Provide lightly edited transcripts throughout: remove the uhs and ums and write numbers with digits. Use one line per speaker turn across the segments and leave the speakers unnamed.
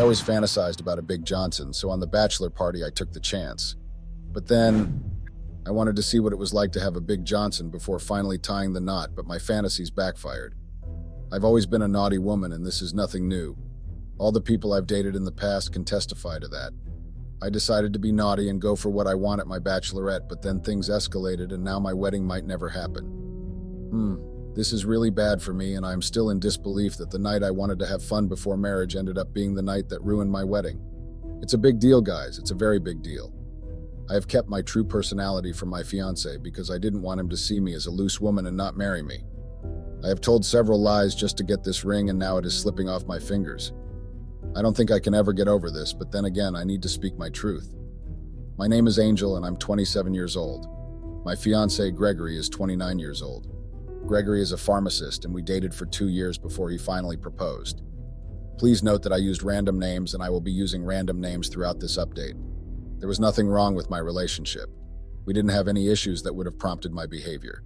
always fantasized about a Big Johnson, so on the bachelor party I took the chance. But then, I wanted to see what it was like to have a Big Johnson before finally tying the knot, but my fantasies backfired. I've always been a naughty woman, and this is nothing new. All the people I've dated in the past can testify to that. I decided to be naughty and go for what I want at my bachelorette, but then things escalated and now my wedding might never happen. This is really bad for me, and I'm still in disbelief that the night I wanted to have fun before marriage ended up being the night that ruined my wedding. It's a big deal, guys. It's a very big deal. I have kept my true personality from my fiancé because I didn't want him to see me as a loose woman and not marry me. I have told several lies just to get this ring, and now it is slipping off my fingers. I don't think I can ever get over this, but then again, I need to speak my truth. My name is Angel, and I'm 27 years old. My fiancé, Gregory, is 29 years old. Gregory is a pharmacist, and we dated for 2 years before he finally proposed. Please note that I used random names, and I will be using random names throughout this update. There was nothing wrong with my relationship. We didn't have any issues that would have prompted my behavior.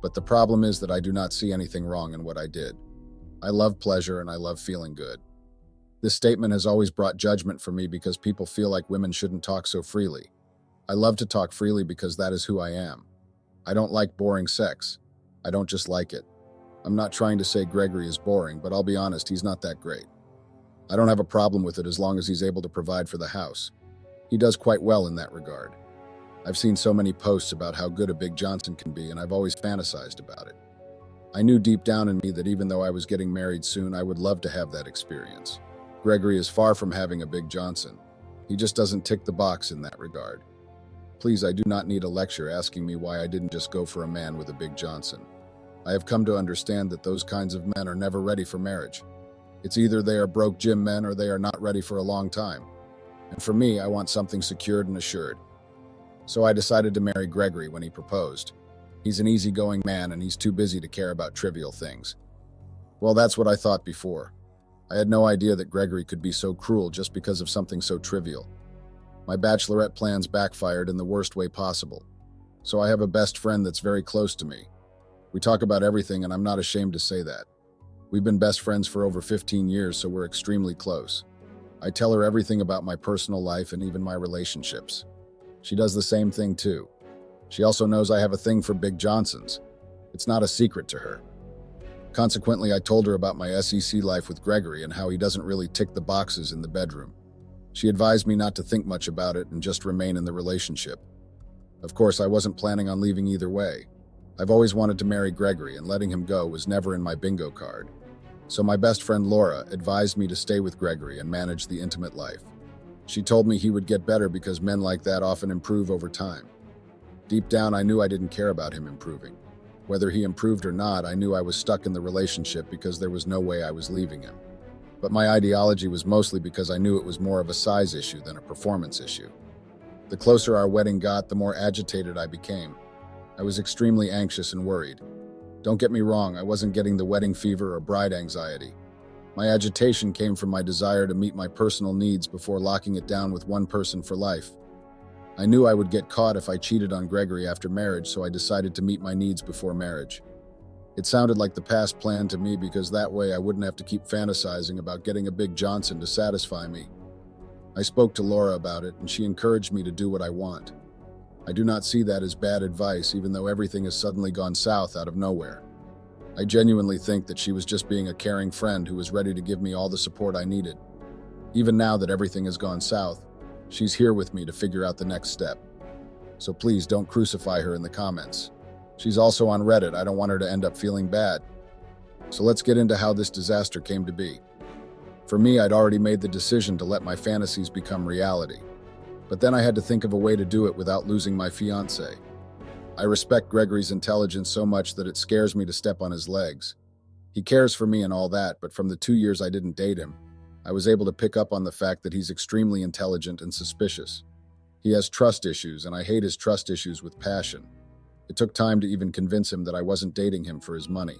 But the problem is that I do not see anything wrong in what I did. I love pleasure, and I love feeling good. This statement has always brought judgment for me because people feel like women shouldn't talk so freely. I love to talk freely because that is who I am. I don't like boring sex. I don't just like it. I'm not trying to say Gregory is boring, but I'll be honest, he's not that great. I don't have a problem with it as long as he's able to provide for the house. He does quite well in that regard. I've seen so many posts about how good a Big Johnson can be, and I've always fantasized about it. I knew deep down in me that even though I was getting married soon, I would love to have that experience. Gregory is far from having a Big Johnson. He just doesn't tick the box in that regard. Please, I do not need a lecture asking me why I didn't just go for a man with a Big Johnson. I have come to understand that those kinds of men are never ready for marriage. It's either they are broke gym men or they are not ready for a long time. And for me, I want something secured and assured. So I decided to marry Gregory when he proposed. He's an easygoing man and he's too busy to care about trivial things. Well, that's what I thought before. I had no idea that Gregory could be so cruel just because of something so trivial. My bachelorette plans backfired in the worst way possible. So I have a best friend that's very close to me. We talk about everything, and I'm not ashamed to say that. We've been best friends for over 15 years, so we're extremely close. I tell her everything about my personal life and even my relationships. She does the same thing too. She also knows I have a thing for Big Johnsons. It's not a secret to her. Consequently, I told her about my SEC life with Gregory and how he doesn't really tick the boxes in the bedroom. She advised me not to think much about it and just remain in the relationship. Of course, I wasn't planning on leaving either way. I've always wanted to marry Gregory, and letting him go was never in my bingo card. So my best friend Laura advised me to stay with Gregory and manage the intimate life. She told me he would get better because men like that often improve over time. Deep down, I knew I didn't care about him improving. Whether he improved or not, I knew I was stuck in the relationship because there was no way I was leaving him. But my ideology was mostly because I knew it was more of a size issue than a performance issue. The closer our wedding got, the more agitated I became. I was extremely anxious and worried. Don't get me wrong, I wasn't getting the wedding fever or bride anxiety. My agitation came from my desire to meet my personal needs before locking it down with one person for life. I knew I would get caught if I cheated on Gregory after marriage, so I decided to meet my needs before marriage. It sounded like the past plan to me because that way I wouldn't have to keep fantasizing about getting a Big Johnson to satisfy me. I spoke to Laura about it, and she encouraged me to do what I want. I do not see that as bad advice, even though everything has suddenly gone south out of nowhere. I genuinely think that she was just being a caring friend who was ready to give me all the support I needed. Even now that everything has gone south, she's here with me to figure out the next step. So please don't crucify her in the comments. She's also on Reddit. I don't want her to end up feeling bad. So let's get into how this disaster came to be. For me, I'd already made the decision to let my fantasies become reality. But then I had to think of a way to do it without losing my fiancé. I respect Gregory's intelligence so much that it scares me to step on his legs. He cares for me and all that, but from the 2 years I didn't date him, I was able to pick up on the fact that he's extremely intelligent and suspicious. He has trust issues, and I hate his trust issues with passion. It took time to even convince him that I wasn't dating him for his money.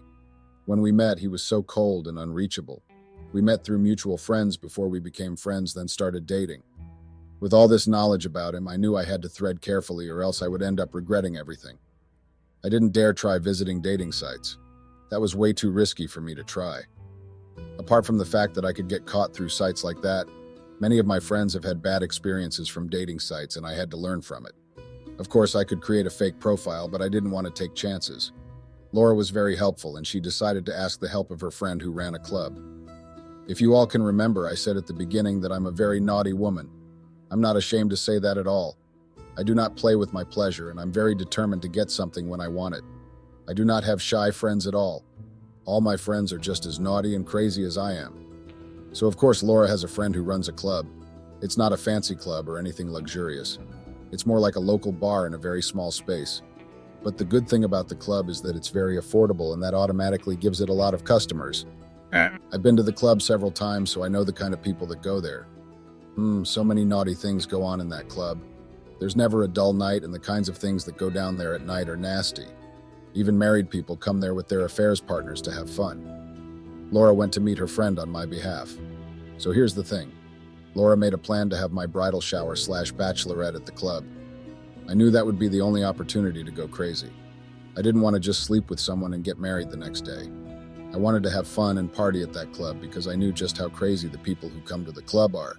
When we met, he was so cold and unreachable. We met through mutual friends before we became friends, then started dating. With all this knowledge about him, I knew I had to tread carefully or else I would end up regretting everything. I didn't dare try visiting dating sites. That was way too risky for me to try. Apart from the fact that I could get caught through sites like that, Many of my friends have had bad experiences from dating sites, and I had to learn from it. Of course, I could create a fake profile, but I didn't want to take chances. Laura was very helpful, and she decided to ask the help of her friend who ran a club. If you all can remember, I said at the beginning that I'm a very naughty woman. I'm not ashamed to say that at all. I do not play with my pleasure, and I'm very determined to get something when I want it. I do not have shy friends at all. All my friends are just as naughty and crazy as I am. So of course Laura has a friend who runs a club. It's not a fancy club or anything luxurious. It's more like a local bar in a very small space. But the good thing about the club is that it's very affordable, and that automatically gives it a lot of customers. I've been to the club several times, so I know the kind of people that go there. So many naughty things go on in that club. There's never a dull night, and the kinds of things that go down there at night are nasty. Even married people come there with their affairs partners to have fun. Laura went to meet her friend on my behalf. So here's the thing. Laura made a plan to have my bridal shower / bachelorette at the club. I knew that would be the only opportunity to go crazy. I didn't want to just sleep with someone and get married the next day. I wanted to have fun and party at that club because I knew just how crazy the people who come to the club are.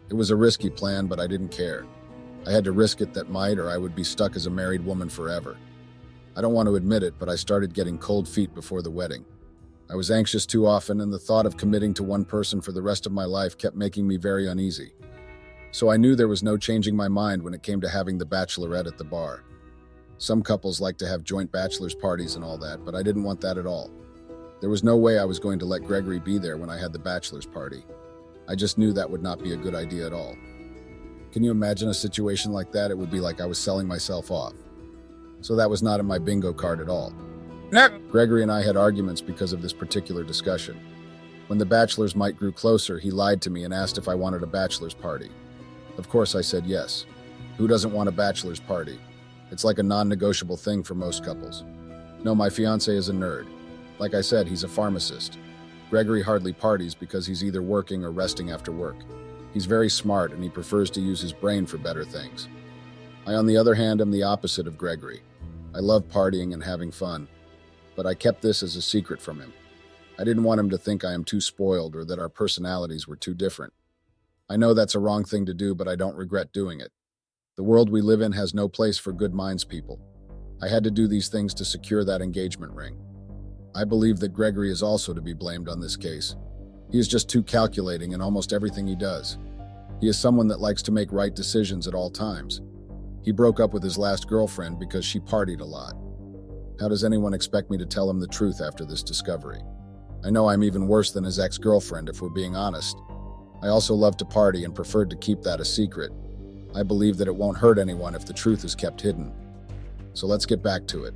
It was a risky plan, but I didn't care. I had to risk it that might, or I would be stuck as a married woman forever. I don't want to admit it, but I started getting cold feet before the wedding. I was anxious too often, and the thought of committing to one person for the rest of my life kept making me very uneasy. So I knew there was no changing my mind when it came to having the bachelorette at the bar. Some couples like to have joint bachelor's parties and all that, but I didn't want that at all. There was no way I was going to let Gregory be there when I had the bachelor's party. I just knew that would not be a good idea at all. Can you imagine a situation like that? It would be like I was selling myself off. So that was not in my bingo card at all. Gregory and I had arguments because of this particular discussion. When the bachelor's mite grew closer, he lied to me and asked if I wanted a bachelor's party. Of course, I said yes. Who doesn't want a bachelor's party? It's like a non-negotiable thing for most couples. No, my fiancé is a nerd. Like I said, he's a pharmacist. Gregory hardly parties because he's either working or resting after work. He's very smart, and he prefers to use his brain for better things. I, on the other hand, am the opposite of Gregory. I love partying and having fun, but I kept this as a secret from him. I didn't want him to think I am too spoiled or that our personalities were too different. I know that's a wrong thing to do, but I don't regret doing it. The world we live in has no place for good minds people. I had to do these things to secure that engagement ring. I believe that Gregory is also to be blamed on this case. He is just too calculating in almost everything he does. He is someone that likes to make right decisions at all times. He broke up with his last girlfriend because she partied a lot. How does anyone expect me to tell him the truth after this discovery? I know I'm even worse than his ex-girlfriend, if we're being honest. I also love to party and preferred to keep that a secret. I believe that it won't hurt anyone if the truth is kept hidden. So let's get back to it.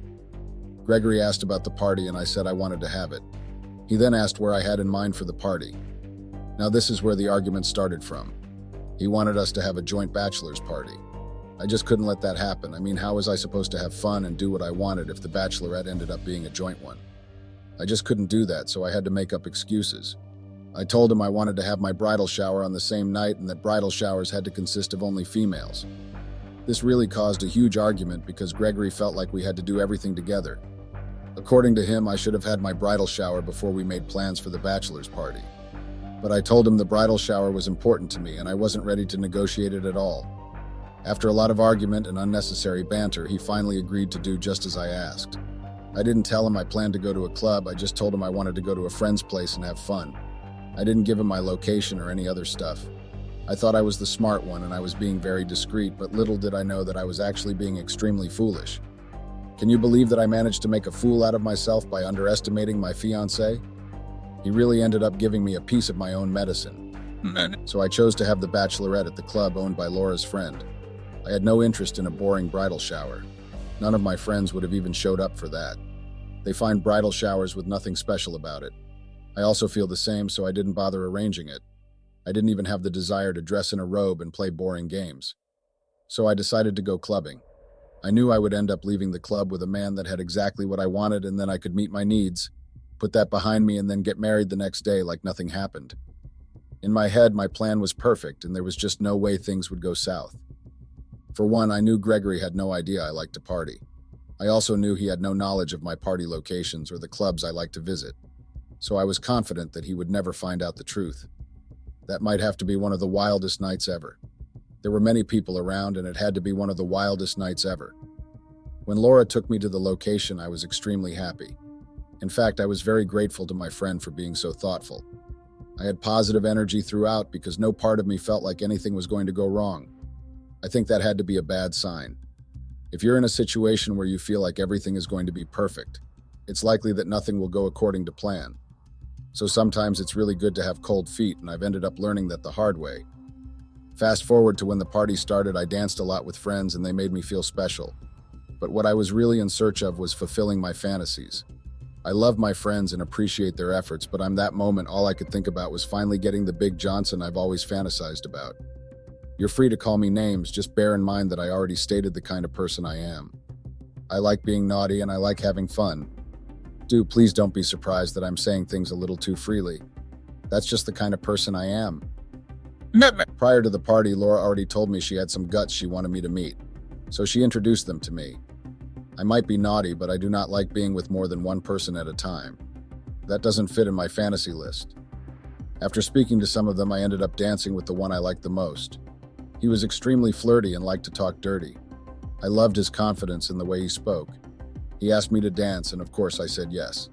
Gregory asked about the party, and I said I wanted to have it. He then asked where I had in mind for the party. Now this is where the argument started from. He wanted us to have a joint bachelor's party. I just couldn't let that happen. I mean, how was I supposed to have fun and do what I wanted if the bachelorette ended up being a joint one? I just couldn't do that, so I had to make up excuses. I told him I wanted to have my bridal shower on the same night and that bridal showers had to consist of only females. This really caused a huge argument because Gregory felt like we had to do everything together. According to him, I should have had my bridal shower before we made plans for the bachelor's party. But I told him the bridal shower was important to me and I wasn't ready to negotiate it at all. After a lot of argument and unnecessary banter, he finally agreed to do just as I asked. I didn't tell him I planned to go to a club, I just told him I wanted to go to a friend's place and have fun. I didn't give him my location or any other stuff. I thought I was the smart one and I was being very discreet, but little did I know that I was actually being extremely foolish. Can you believe that I managed to make a fool out of myself by underestimating my fiancé? He really ended up giving me a piece of my own medicine. So I chose to have the bachelorette at the club owned by Laura's friend. I had no interest in a boring bridal shower. None of my friends would have even showed up for that. They find bridal showers with nothing special about it. I also feel the same, so I didn't bother arranging it. I didn't even have the desire to dress in a robe and play boring games. So I decided to go clubbing. I knew I would end up leaving the club with a man that had exactly what I wanted, and then I could meet my needs, put that behind me, and then get married the next day like nothing happened. In my head, my plan was perfect, and there was just no way things would go south. For one, I knew Gregory had no idea I liked to party. I also knew he had no knowledge of my party locations or the clubs I liked to visit. So I was confident that he would never find out the truth. That might have to be one of the wildest nights ever. There were many people around, and it had to be one of the wildest nights ever. When Laura took me to the location, I was extremely happy. In fact, I was very grateful to my friend for being so thoughtful. I had positive energy throughout because no part of me felt like anything was going to go wrong. I think that had to be a bad sign. If you're in a situation where you feel like everything is going to be perfect, it's likely that nothing will go according to plan. So sometimes it's really good to have cold feet, and I've ended up learning that the hard way. Fast forward to when the party started, I danced a lot with friends and they made me feel special. But what I was really in search of was fulfilling my fantasies. I love my friends and appreciate their efforts, but in that moment, all I could think about was finally getting the big Johnson I've always fantasized about. You're free to call me names, just bear in mind that I already stated the kind of person I am. I like being naughty and I like having fun. Please don't be surprised that I'm saying things a little too freely. That's just the kind of person I am. Prior to the party, Laura already told me she had some guts she wanted me to meet, so she introduced them to me. I might be naughty, but I do not like being with more than one person at a time. That doesn't fit in my fantasy list. After speaking to some of them, I ended up dancing with the one I liked the most. He was extremely flirty and liked to talk dirty. I loved his confidence in the way he spoke. He asked me to dance, and of course I said yes.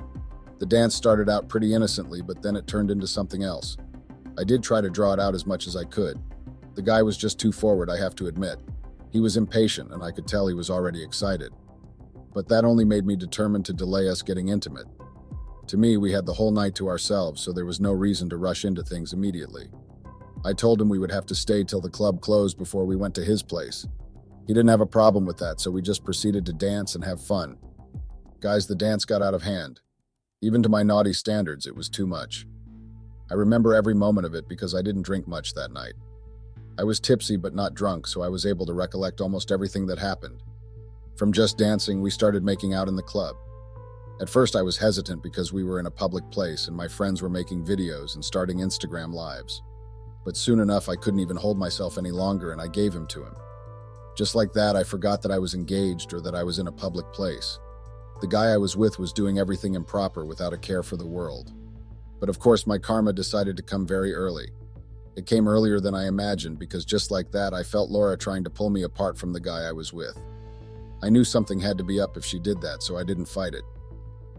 The dance started out pretty innocently, but then it turned into something else. I did try to draw it out as much as I could. The guy was just too forward, I have to admit. He was impatient, and I could tell he was already excited. But that only made me determined to delay us getting intimate. To me, we had the whole night to ourselves, so there was no reason to rush into things immediately. I told him we would have to stay till the club closed before we went to his place. He didn't have a problem with that, so we just proceeded to dance and have fun. Guys, the dance got out of hand. Even to my naughty standards, it was too much. I remember every moment of it because I didn't drink much that night. I was tipsy but not drunk, so I was able to recollect almost everything that happened. From just dancing, we started making out in the club. At first, I was hesitant because we were in a public place and my friends were making videos and starting Instagram lives. But soon enough, I couldn't even hold myself any longer and I gave him to him. Just like that, I forgot that I was engaged or that I was in a public place. The guy I was with was doing everything improper without a care for the world. But of course, my karma decided to come very early. It came earlier than I imagined because just like that, I felt Laura trying to pull me apart from the guy I was with. I knew something had to be up if she did that, so I didn't fight it.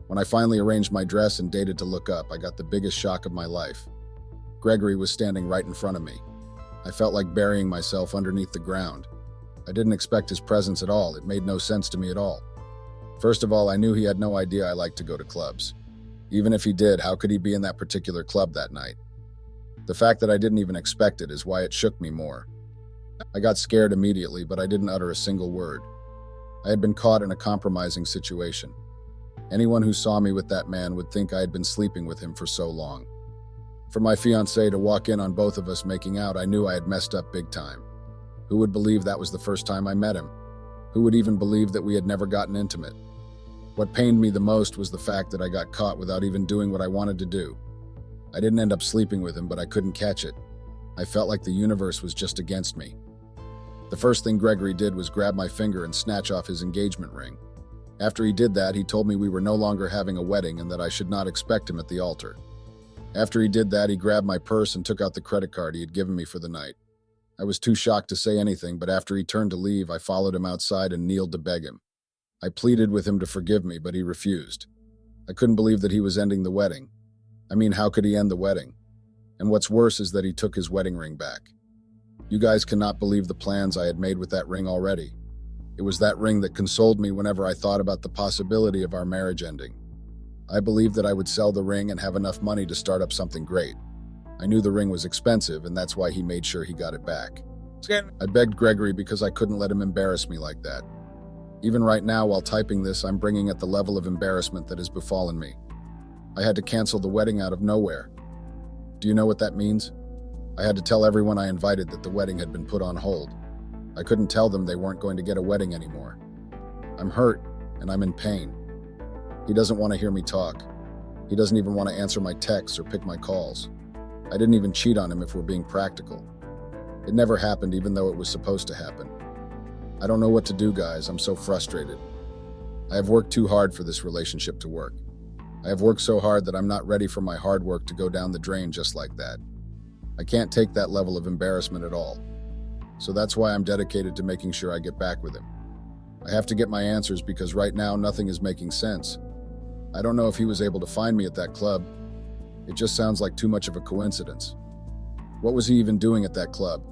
When I finally arranged my dress and dated to look up, I got the biggest shock of my life. Gregory was standing right in front of me. I felt like burying myself underneath the ground. I didn't expect his presence at all. It made no sense to me at all. First of all, I knew he had no idea I liked to go to clubs. Even if he did, how could he be in that particular club that night? The fact that I didn't even expect it is why it shook me more. I got scared immediately, but I didn't utter a single word. I had been caught in a compromising situation. Anyone who saw me with that man would think I had been sleeping with him for so long. For my fiancée to walk in on both of us making out, I knew I had messed up big time. Who would believe that was the first time I met him? Who would even believe that we had never gotten intimate? What pained me the most was the fact that I got caught without even doing what I wanted to do. I didn't end up sleeping with him, but I couldn't catch it. I felt like the universe was just against me. The first thing Gregory did was grab my finger and snatch off his engagement ring. After he did that, he told me we were no longer having a wedding and that I should not expect him at the altar. After he did that, he grabbed my purse and took out the credit card he had given me for the night. I was too shocked to say anything, but after he turned to leave, I followed him outside and kneeled to beg him. I pleaded with him to forgive me, but he refused. I couldn't believe that he was ending the wedding. I mean, how could he end the wedding? And what's worse is that he took his wedding ring back. You guys cannot believe the plans I had made with that ring already. It was that ring that consoled me whenever I thought about the possibility of our marriage ending. I believed that I would sell the ring and have enough money to start up something great. I knew the ring was expensive, and that's why he made sure he got it back. I begged Gregory because I couldn't let him embarrass me like that. Even right now, while typing this, I'm bringing at the level of embarrassment that has befallen me. I had to cancel the wedding out of nowhere. Do you know what that means? I had to tell everyone I invited that the wedding had been put on hold. I couldn't tell them they weren't going to get a wedding anymore. I'm hurt, and I'm in pain. He doesn't want to hear me talk. He doesn't even want to answer my texts or pick my calls. I didn't even cheat on him if we're being practical. It never happened even though it was supposed to happen. I don't know what to do, guys. I'm so frustrated. I have worked too hard for this relationship to work. I have worked so hard that I'm not ready for my hard work to go down the drain just like that. I can't take that level of embarrassment at all. So that's why I'm dedicated to making sure I get back with him. I have to get my answers because right now nothing is making sense. I don't know if he was able to find me at that club. It just sounds like too much of a coincidence. What was he even doing at that club?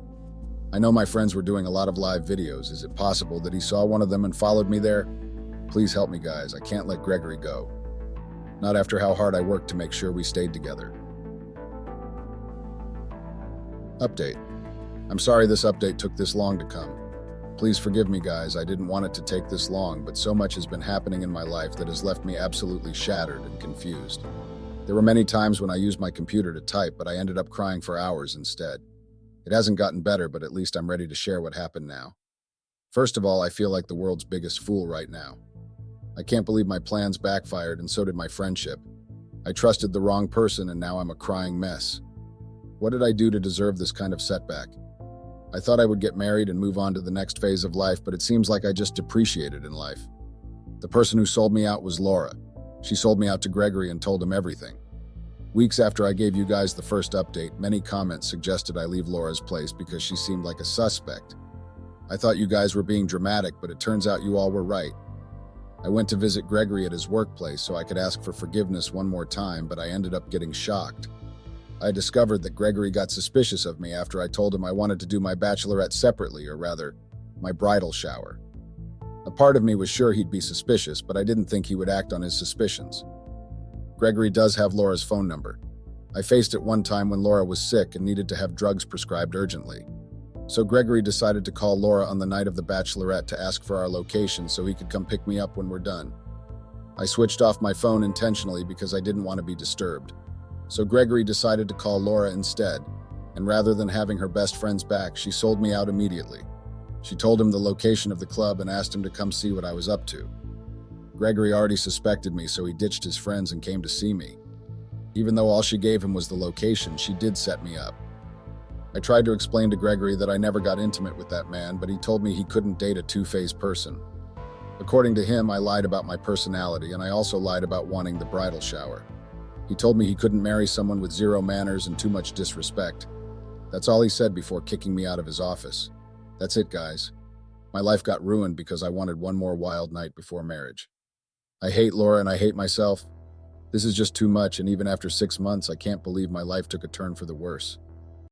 I know my friends were doing a lot of live videos. Is it possible that he saw one of them and followed me there? Please help me, guys. I can't let Gregory go. Not after how hard I worked to make sure we stayed together. Update. I'm sorry this update took this long to come. Please forgive me, guys. I didn't want it to take this long, but so much has been happening in my life that has left me absolutely shattered and confused. There were many times when I used my computer to type, but I ended up crying for hours instead. It hasn't gotten better, but at least I'm ready to share what happened now. First of all, I feel like the world's biggest fool right now. I can't believe my plans backfired, and so did my friendship. I trusted the wrong person, and now I'm a crying mess. What did I do to deserve this kind of setback? I thought I would get married and move on to the next phase of life, but it seems like I just depreciated in life. The person who sold me out was Laura. She sold me out to Gregory and told him everything. Weeks after I gave you guys the first update, many comments suggested I leave Laura's place because she seemed like a suspect. I thought you guys were being dramatic, but it turns out you all were right. I went to visit Gregory at his workplace so I could ask for forgiveness one more time, but I ended up getting shocked. I discovered that Gregory got suspicious of me after I told him I wanted to do my bachelorette separately, or rather, my bridal shower. A part of me was sure he'd be suspicious, but I didn't think he would act on his suspicions. Gregory does have Laura's phone number. I faced it one time when Laura was sick and needed to have drugs prescribed urgently. So Gregory decided to call Laura on the night of the bachelorette to ask for our location so he could come pick me up when we're done. I switched off my phone intentionally because I didn't want to be disturbed. So Gregory decided to call Laura instead, and rather than having her best friends back, she sold me out immediately. She told him the location of the club and asked him to come see what I was up to. Gregory already suspected me, so he ditched his friends and came to see me. Even though all she gave him was the location, she did set me up. I tried to explain to Gregory that I never got intimate with that man, but he told me he couldn't date a two-faced person. According to him, I lied about my personality, and I also lied about wanting the bridal shower. He told me he couldn't marry someone with zero manners and too much disrespect. That's all he said before kicking me out of his office. That's it, guys. My life got ruined because I wanted one more wild night before marriage. I hate Laura and I hate myself. This is just too much, and even after 6 months, I can't believe my life took a turn for the worse.